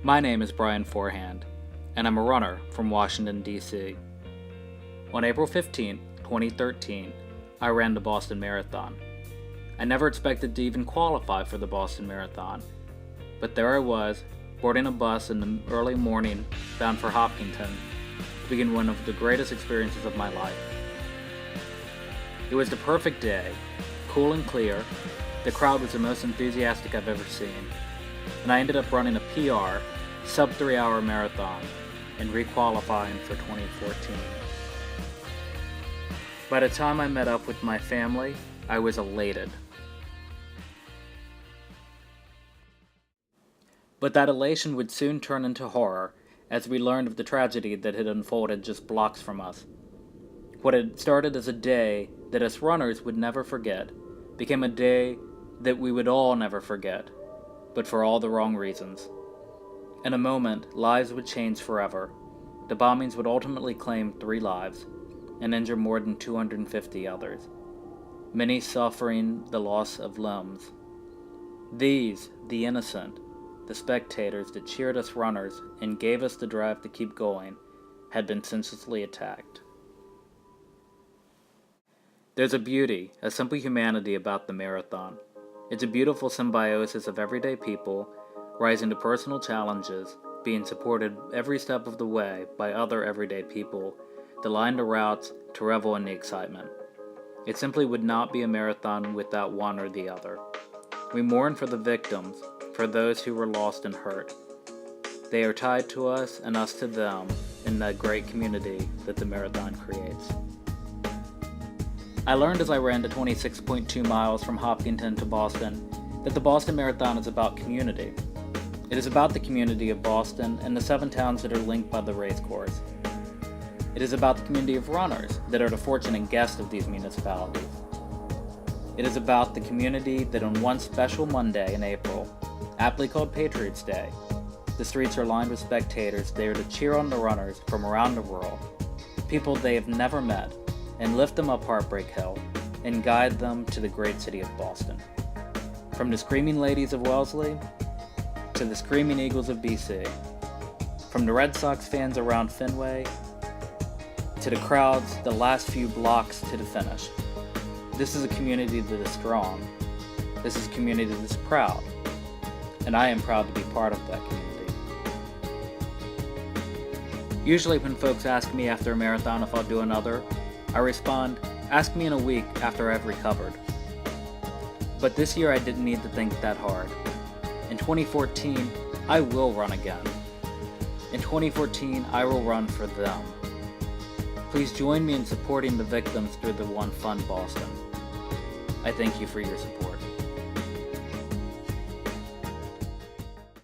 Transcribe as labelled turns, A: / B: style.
A: My name is Brian Forehand, and I'm a runner from Washington, D.C. On April 15, 2013, I ran the Boston Marathon. I never expected to even qualify for the Boston Marathon, but there I was, boarding a bus in the early morning bound for Hopkinton to begin one of the greatest experiences of my life. It was the perfect day, cool and clear. The crowd was the most enthusiastic I've ever seen, and I ended up running a PR, sub 3 hour marathon and requalifying for 2014. By the time I met up with my family, I was elated. But that elation would soon turn into horror as we learned of the tragedy that had unfolded just blocks from us. What had started as a day that us runners would never forget became a day that we would all never forget, but for all the wrong reasons. In a moment, lives would change forever. The bombings would ultimately claim 3 lives and injure more than 250 others, many suffering the loss of limbs. These, the innocent, the spectators that cheered us runners and gave us the drive to keep going, had been senselessly attacked. There's a beauty, a simple humanity about the marathon. It's a beautiful symbiosis of everyday people rising to personal challenges, being supported every step of the way by other everyday people that line the routes to revel in the excitement. It simply would not be a marathon without one or the other. We mourn for the victims, for those who were lost and hurt. They are tied to us and us to them in the great community that the marathon creates. I learned as I ran the 26.2 miles from Hopkinton to Boston that the Boston Marathon is about community. It is about the community of Boston and the 7 towns that are linked by the race course. It is about the community of runners that are the fortunate guests of these municipalities. It is about the community that on one special Monday in April, aptly called Patriots Day, the streets are lined with spectators there to cheer on the runners from around the world, people they have never met, and lift them up Heartbreak Hill and guide them to the great city of Boston. From the Screaming Ladies of Wellesley to the Screaming Eagles of BC, from the Red Sox fans around Fenway to the crowds the last few blocks to the finish. This is a community that is strong. This is a community that is proud, and I am proud to be part of that community. Usually when folks ask me after a marathon if I'll do another, I respond, ask me in a week after I've recovered. But this year I didn't need to think that hard. In 2014, I will run again. In 2014, I will run for them. Please join me in supporting the victims through the One Fund Boston. I thank you for your support.